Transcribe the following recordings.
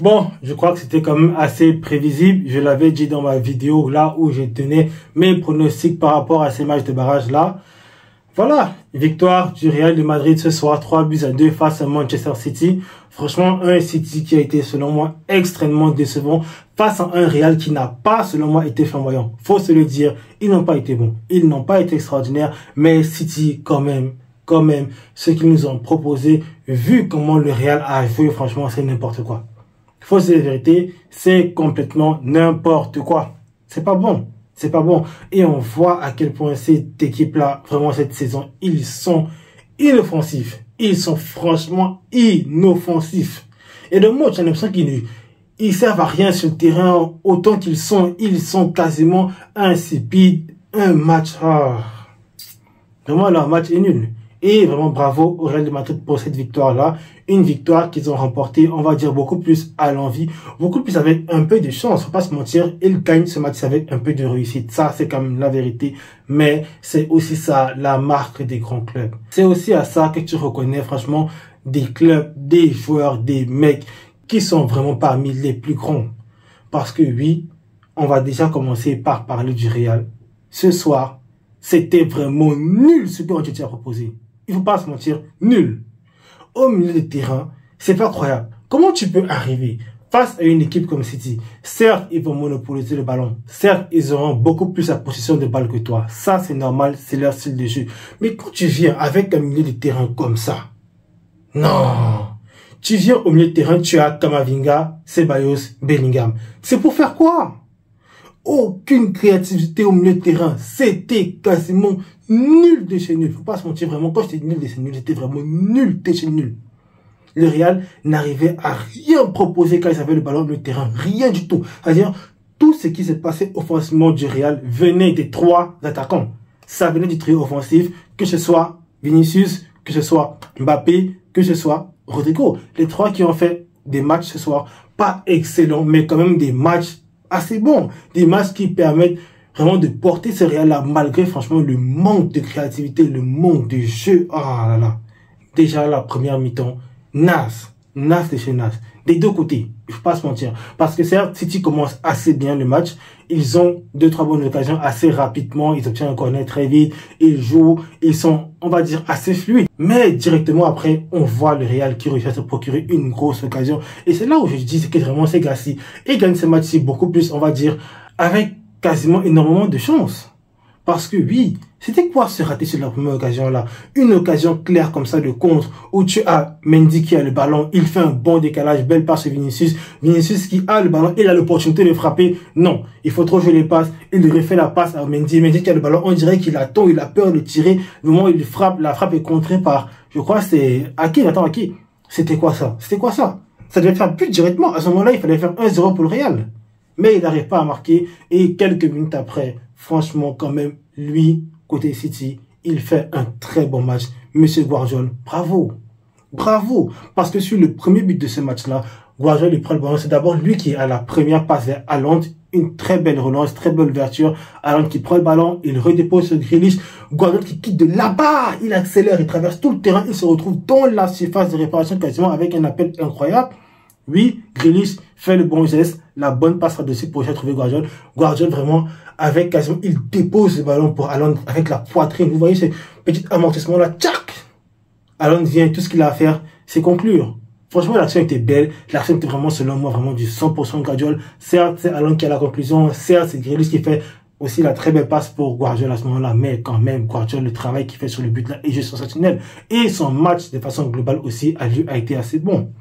Bon, je crois que c'était quand même assez prévisible. Je l'avais dit dans ma vidéo là où je tenais mes pronostics par rapport à ces matchs de barrage là. Voilà, victoire du Real de Madrid ce soir, 3-2 face à Manchester City. Franchement, un City qui a été selon moi extrêmement décevant face à un Real qui n'a pas selon moi été flamboyant. Faut se le dire, ils n'ont pas été bons, ils n'ont pas été extraordinaires, mais City quand même, ce qu'ils nous ont proposé, vu comment le Real a joué, franchement c'est n'importe quoi. Faut se dire la vérité, c'est complètement n'importe quoi. C'est pas bon. C'est pas bon. Et on voit à quel point cette équipe-là, vraiment cette saison, ils sont inoffensifs. Ils sont franchement inoffensifs. Et de moi, j'ai l'impression qu'ils servent à rien sur le terrain autant ils sont quasiment insipides. Un match, vraiment leur match est nul. Et vraiment bravo au Real de Madrid pour cette victoire-là. Une victoire qu'ils ont remportée, on va dire, beaucoup plus à l'envie, beaucoup plus avec un peu de chance. Faut pas se mentir, ils gagnent ce match avec un peu de réussite. Ça, c'est quand même la vérité. Mais c'est aussi ça, la marque des grands clubs. C'est aussi à ça que tu reconnais, franchement, des clubs, des joueurs, des mecs qui sont vraiment parmi les plus grands. Parce que oui, on va déjà commencer par parler du Real. Ce soir, c'était vraiment nul ce que Ancelotti a proposé. Il faut pas se mentir, nul. Au milieu de terrain, c'est pas croyable. Comment tu peux arriver face à une équipe comme City? Certes, ils vont monopoliser le ballon. Certes, ils auront beaucoup plus la possession de balle que toi. Ça, c'est normal, c'est leur style de jeu. Mais quand tu viens avec un milieu de terrain comme ça, non. Tu viens au milieu de terrain, tu as Camavinga, Ceballos, Bellingham. C'est pour faire quoi? Aucune créativité au milieu de terrain. C'était quasiment nul de chez nul. Faut pas se mentir vraiment. Quand j'étais nul de chez nul, j'étais vraiment nul de chez nul. Le Real n'arrivait à rien proposer quand ils avaient le ballon au milieu de terrain. Rien du tout. C'est-à-dire, tout ce qui s'est passé offensivement du Real venait des trois attaquants. Ça venait du trio offensif, que ce soit Vinicius, que ce soit Mbappé, que ce soit Rodrigo. Les trois qui ont fait des matchs ce soir, pas excellents, mais quand même des matchs assez bons. Des matchs qui permettent vraiment de porter ce Real-là, malgré franchement le manque de créativité, le manque de jeu. Oh là là. Déjà la première mi-temps, naze de chez naze. Des deux côtés, il faut pas se mentir. Parce que certes, City commence assez bien le match. Ils ont 2-3 bonnes occasions assez rapidement. Ils obtiennent un corner très vite. Ils jouent. Ils sont, on va dire, assez fluides. Mais directement après, on voit le Real qui réussit à se procurer une grosse occasion. Et c'est là où je dis que vraiment ces gars-ci, ils gagnent ce match-ci beaucoup plus, on va dire, avec quasiment énormément de chance. Parce que oui, c'était quoi se rater sur la première occasion-là? Une occasion claire comme ça de contre, où tu as Mendy qui a le ballon, il fait un bon décalage, belle passe sur Vinicius. Vinicius qui a le ballon, il a l'opportunité de frapper. Non, il faut trop jouer les passes. Il refait la passe à Mendy. Mendy qui a le ballon, on dirait qu'il attend, il a peur de tirer. Le moment où il frappe, la frappe est contrée par, je crois c'est Aki, attends, Aki. C'était quoi ça? C'était quoi ça? Ça devait faire but directement. À ce moment-là, il fallait faire 1-0 pour le Real. Mais il n'arrive pas à marquer. Et quelques minutes après, franchement, quand même, lui, côté City, il fait un très bon match. Monsieur Guardiola, bravo. Bravo. Parce que sur le premier but de ce match-là, Guardiola il prend le ballon. C'est d'abord lui qui a la première passe vers Haaland. Une très belle relance, très belle ouverture. Haaland qui prend le ballon, il redépose sur Grealish. Guardiola qui quitte de là-bas. Il accélère, il traverse tout le terrain. Il se retrouve dans la surface de réparation quasiment avec un appel incroyable. Oui, Grealish fait le bon geste, la bonne passe là-dessus pour essayer de trouver Guardiola. Guardiola vraiment, avec quasiment, il dépose le ballon pour Haaland avec la poitrine. Vous voyez ce petit amortissement-là, tchac! Haaland vient, tout ce qu'il a à faire, c'est conclure. Franchement, l'action était belle. L'action était vraiment, selon moi, vraiment du 100% Guardiola. Certes, c'est Haaland qui a la conclusion. Certes, c'est Grealish qui fait aussi la très belle passe pour Guardiola à ce moment-là. Mais quand même, Guardiola, le travail qu'il fait sur le but là est juste sensationnel. Et son match, de façon globale aussi, a été assez bon.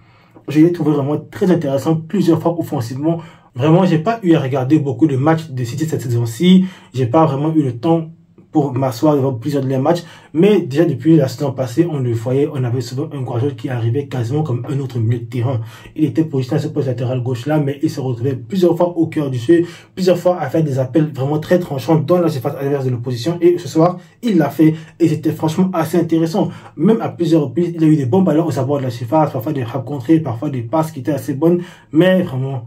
Je l'ai trouvé vraiment très intéressant plusieurs fois offensivement. Vraiment, j'ai pas eu à regarder beaucoup de matchs de City cette saison-ci. J'ai pas vraiment eu le temps pour m'asseoir devant plusieurs de les matchs. Mais déjà depuis la saison passée, on le voyait, on avait souvent un Guardiola qui arrivait quasiment comme un autre milieu de terrain. Il était positionné à ce poste latéral gauche là, mais il se retrouvait plusieurs fois au cœur du jeu, plusieurs fois à faire des appels vraiment très tranchants dans la surface adverse de l'opposition. Et ce soir, il l'a fait et c'était franchement assez intéressant. Même à plusieurs reprises, il a eu des bons ballons au bord de la surface, parfois des frappes contrées, parfois des passes qui étaient assez bonnes. Mais vraiment,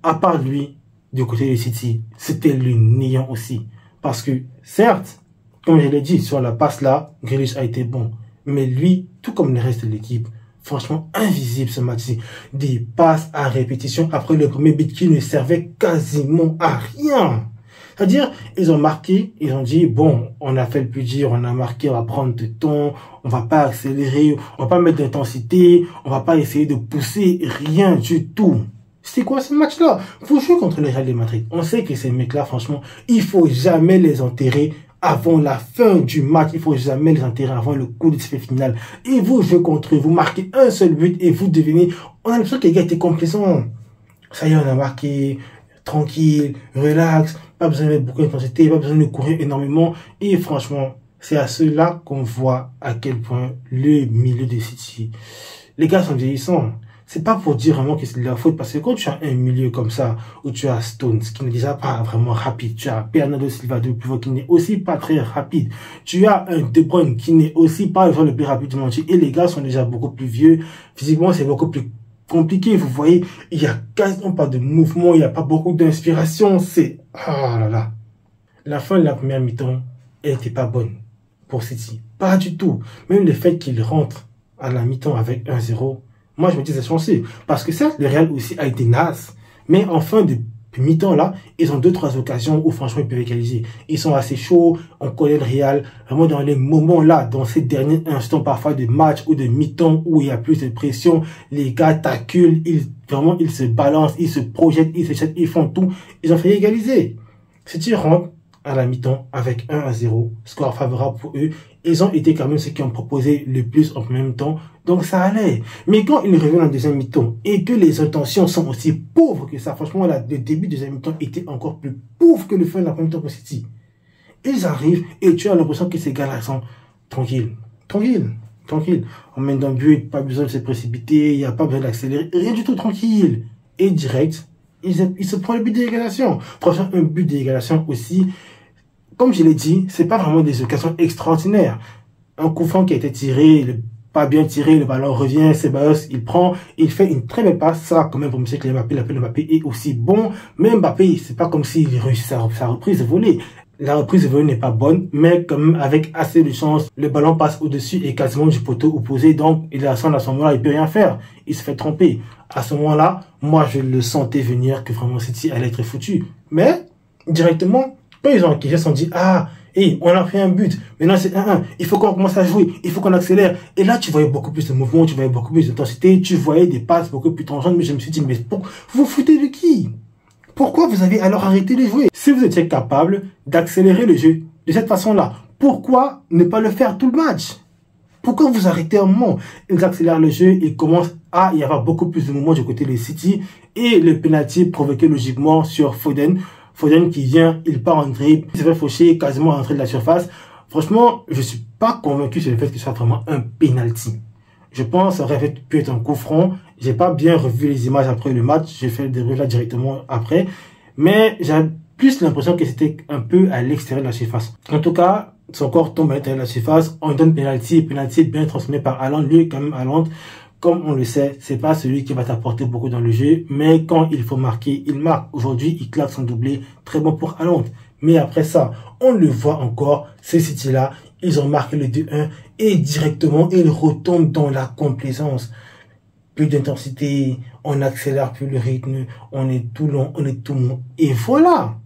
à part lui, du côté de City, c'était le néant aussi. Parce que, certes, comme je l'ai dit, sur la passe là, Grealish a été bon. Mais lui, tout comme le reste de l'équipe, franchement invisible ce match-ci. Des passes à répétition après le premier but qui ne servait quasiment à rien. C'est-à-dire, ils ont marqué, ils ont dit, bon, on a fait le plus dur, on a marqué, on va prendre de temps, on va pas accélérer, on va pas mettre d'intensité, on va pas essayer de pousser, rien du tout. C'est quoi ce match-là? Vous jouez contre le Real de Madrid. On sait que ces mecs-là, franchement, il faut jamais les enterrer avant la fin du match. Il faut jamais les enterrer avant le coup de sifflet final. Et vous jouez contre eux, vous marquez un seul but et vous devenez... On a l'impression que les gars étaient complaisants. Ça y est, on a marqué, tranquille, relax, pas besoin de mettre beaucoup d'intensité, pas besoin de courir énormément. Et franchement, c'est à cela qu'on voit à quel point le milieu de City... Les gars sont vieillissants. C'est pas pour dire vraiment que c'est de la faute, parce que quand tu as un milieu comme ça, où tu as Stones, qui n'est déjà pas vraiment rapide, tu as Bernardo Silva de pivot qui n'est aussi pas très rapide, tu as un De Bruyne qui n'est aussi pas le joueur le plus rapide du monde, et les gars sont déjà beaucoup plus vieux, physiquement c'est beaucoup plus compliqué, vous voyez, il y a quasiment pas de mouvement, il n'y a pas beaucoup d'inspiration, c'est, oh là là. La fin de la première mi-temps, elle n'était pas bonne pour City, pas du tout, même le fait qu'il rentre à la mi-temps avec 1-0, moi, je me dis c'est chanceux. Parce que certes, le Real aussi a été naze. Mais en fin de mi-temps, là, ils ont 2-3 occasions où, franchement, ils peuvent égaliser. Ils sont assez chauds. On connaît le Real. Vraiment, dans les moments là, dans ces derniers instants, parfois de match ou de mi-temps, où il y a plus de pression, les gars t'acculent. Vraiment, ils se balancent, ils se projettent, ils se jettent, ils font tout. Ils ont fait égaliser. City rentre à la mi-temps avec 1-0, score favorable pour eux. Ils ont été quand même ceux qui ont proposé le plus en même temps, donc ça allait. Mais quand ils reviennent en deuxième mi-temps et que les intentions sont aussi pauvres que ça, franchement, là, le début de deuxième mi-temps était encore plus pauvre que le fin de la première mi-temps pour City. Ils arrivent et tu as l'impression que ces gars-là sont tranquilles, tranquilles. On mène d'un but, pas besoin de se précipiter, il n'y a pas besoin d'accélérer, rien du tout, tranquille. Et direct, ils se prennent le but d'égalisation. Franchement, un but d'égalisation aussi. Comme je l'ai dit, c'est pas vraiment des occasions extraordinaires. Un coup franc qui a été tiré, pas bien tiré, le ballon revient, Ceballos, il prend, il fait une très belle passe. Ça, quand même, pour M. Mbappé, Mbappé est aussi bon. Mais Mbappé, c'est pas comme s'il réussit sa reprise volée. La reprise volée n'est pas bonne, mais quand même, avec assez de chance, le ballon passe au-dessus et quasiment du poteau opposé. Donc, à ce moment-là, il peut rien faire. Il se fait tromper. À ce moment-là, moi, je le sentais venir que vraiment City allait être foutu. Mais, directement, quand ils ont enquêté, ils se sont dit, ah, hey, on a pris un but, maintenant c'est 1-1, il faut qu'on commence à jouer, il faut qu'on accélère. Et là, tu voyais beaucoup plus de mouvement, tu voyais beaucoup plus d'intensité, tu voyais des passes beaucoup plus tangentes, mais je me suis dit, mais vous vous foutez de qui? Pourquoi vous avez alors arrêté de jouer? Si vous étiez capable d'accélérer le jeu de cette façon-là, pourquoi ne pas le faire tout le match? Pourquoi vous arrêtez un moment? Ils accélèrent le jeu, ils commencent à y avoir beaucoup plus de mouvement du côté de City, et le penalty provoqué logiquement sur Foden. Foden qui vient, il part en dribble, il se fait faucher quasiment à l'entrée de la surface. Franchement, je suis pas convaincu sur le fait que ce soit vraiment un penalty. Je pense que ça aurait pu être un coup franc. J'ai pas bien revu les images après le match. J'ai fait le débrief là directement après. Mais j'ai plus l'impression que c'était un peu à l'extérieur de la surface. En tout cas, son corps tombe à l'intérieur de la surface. On donne penalty. Penalty bien transformé par Haaland. Lui, quand même, Haaland, comme on le sait, c'est pas celui qui va t'apporter beaucoup dans le jeu, mais quand il faut marquer, il marque. Aujourd'hui, il claque son doublé, très bon pour Haaland. Mais après ça, on le voit encore, ces City-là, ils ont marqué le 2-1 et directement, ils retombent dans la complaisance. Plus d'intensité, on accélère plus le rythme, on est tout long, on est tout long. Et voilà!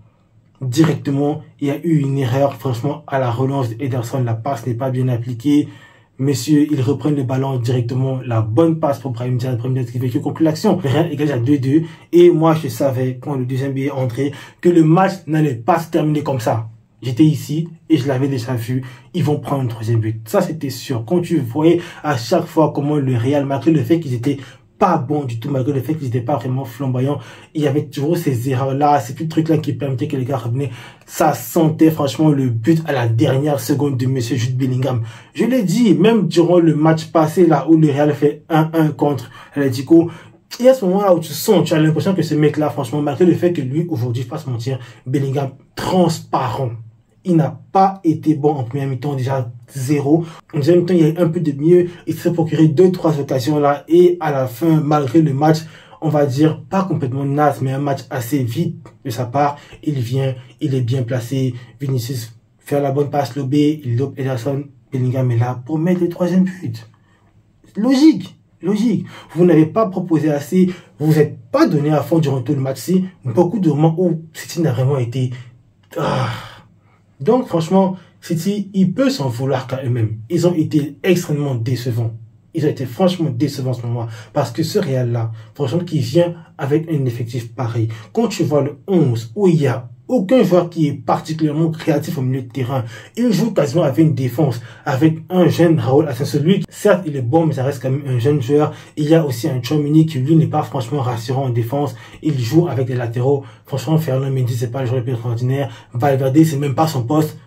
Directement, il y a eu une erreur, franchement, à la relance d'Ederson, la passe n'est pas bien appliquée. Messieurs, ils reprennent le ballon directement. La bonne passe pour Brahim Diaz qui veut conclure l'action. Le Real égale à 2-2. Et moi, je savais, quand le deuxième billet est entré, que le match n'allait pas se terminer comme ça. J'étais ici et je l'avais déjà vu. Ils vont prendre un troisième but. Ça, c'était sûr. Quand tu voyais à chaque fois comment le Real, malgré le fait qu'ils étaient pas bons du tout, malgré le fait qu'ils n'étaient pas vraiment flamboyants, il y avait toujours ces erreurs-là, ces petits trucs-là qui permettaient que les gars revenaient. Ça sentait franchement le but à la dernière seconde de monsieur Jude Bellingham. Je l'ai dit, même durant le match passé, là, où le Real fait 1-1 contre l'Atlético, il y a ce moment-là où tu sens, tu as l'impression que ce mec-là, franchement, malgré le fait que lui, aujourd'hui, pas se mentir, Bellingham, transparent. Il n'a pas été bon en première mi-temps, déjà 0. En deuxième mi-temps, il y a eu un peu de mieux. Il s'est procuré 2-3 occasions là. Et à la fin, malgré le match, on va dire, pas complètement naze, mais un match assez vide de sa part. Il vient, il est bien placé. Vinicius fait la bonne passe, lobé, il lobe Ederson. Bellingham est là pour mettre le troisième but. Logique. logique. Vous n'avez pas proposé assez, vous vous êtes pas donné à fond durant tout le match. C'est beaucoup de moments où City n'a vraiment été... Donc franchement, City, il peut s'en vouloir quand même. Ils ont été extrêmement décevants. Ils ont été franchement décevants en ce moment. Parce que ce Real-là, franchement, qui vient avec un effectif pareil. Quand tu vois le 11, où il y a aucun joueur qui est particulièrement créatif au milieu de terrain. Il joue quasiment avec une défense, avec un jeune Raúl Asensio. Lui, certes, il est bon, mais ça reste quand même un jeune joueur. Il y a aussi un Tchouaméni qui, lui, n'est pas franchement rassurant en défense. Il joue avec des latéraux. Franchement, Ferland Mendy, c'est pas le joueur le plus extraordinaire. Valverde, c'est même pas son poste.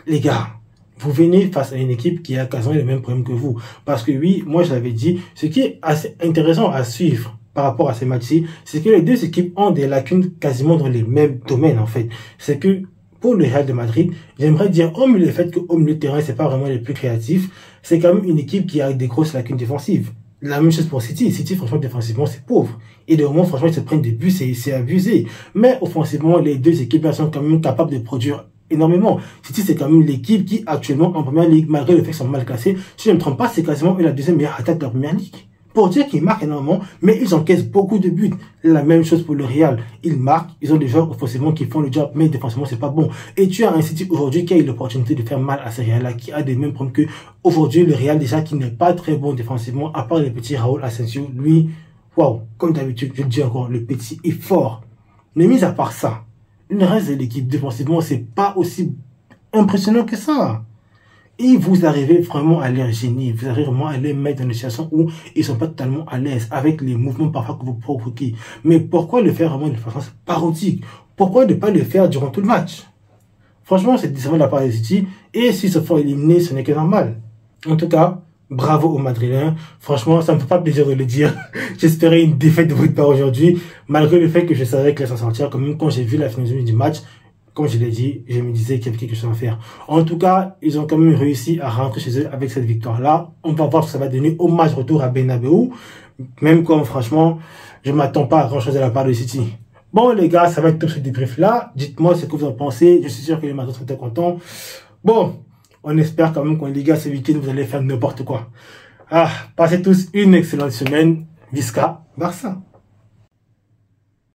Les gars, vous venez face à une équipe qui a quasiment les mêmes problèmes que vous. Parce que oui, moi, je l'avais dit, ce qui est assez intéressant à suivre par rapport à ces matchs-ci, c'est que les deux équipes ont des lacunes quasiment dans les mêmes domaines, en fait. C'est que, pour le Real de Madrid, j'aimerais dire, hormis le fait qu'au milieu de terrain, c'est pas vraiment les plus créatifs, c'est quand même une équipe qui a des grosses lacunes défensives. La même chose pour City. City, franchement, défensivement, c'est pauvre. Et de moment, franchement, ils se prennent des buts, c'est abusé. Mais, offensivement, les deux équipes sont quand même capables de produire énormément. City, c'est quand même l'équipe qui, actuellement, en première ligue, malgré le fait qu'ils sont mal classés, si je ne me trompe pas, c'est quasiment la deuxième meilleure attaque de la première ligue. Pour dire qu'ils marquent énormément, mais ils encaissent beaucoup de buts. La même chose pour le Real. Ils marquent, ils ont des joueurs offensivement qui font le job, mais défensivement, c'est pas bon. Et tu as un City aujourd'hui qui a eu l'opportunité de faire mal à ce Real-là, qui a des mêmes problèmes que aujourd'hui le Real, déjà, qui n'est pas très bon défensivement, à part les petits Raúl Asensio. Lui, waouh, comme d'habitude, je le dis encore, le petit est fort. Mais mis à part ça, le reste de l'équipe défensivement, c'est pas aussi impressionnant que ça. Et vous arrivez vraiment à les gêner, vous arrivez vraiment à les mettre dans des situations où ils sont pas totalement à l'aise avec les mouvements parfois que vous provoquez. Mais pourquoi le faire vraiment de façon parodique? Pourquoi ne pas le faire durant tout le match? Franchement, c'est décevant de la part de City. Et s'ils se font éliminer, ce n'est que normal. En tout cas, bravo aux Madrilènes. Franchement, ça me fait pas plaisir de le dire. J'espérais une défaite de votre part aujourd'hui, malgré le fait que je savais qu'elle s'en sortir. Quand même, quand j'ai vu la finalisation du match, comme je l'ai dit, je me disais qu'il y avait quelque chose à faire. En tout cas, ils ont quand même réussi à rentrer chez eux avec cette victoire-là. On va voir ce que ça va donner au match retour à Bernabeu. Même comme, franchement, je m'attends pas à grand-chose de la part de City. Bon, les gars, ça va être tout ce débrief-là. Dites-moi ce que vous en pensez. Je suis sûr que les Madrid sont très contents. Bon, on espère quand même qu'en Liga, ce week-end, vous allez faire n'importe quoi. Passez tous une excellente semaine. Visca Barça.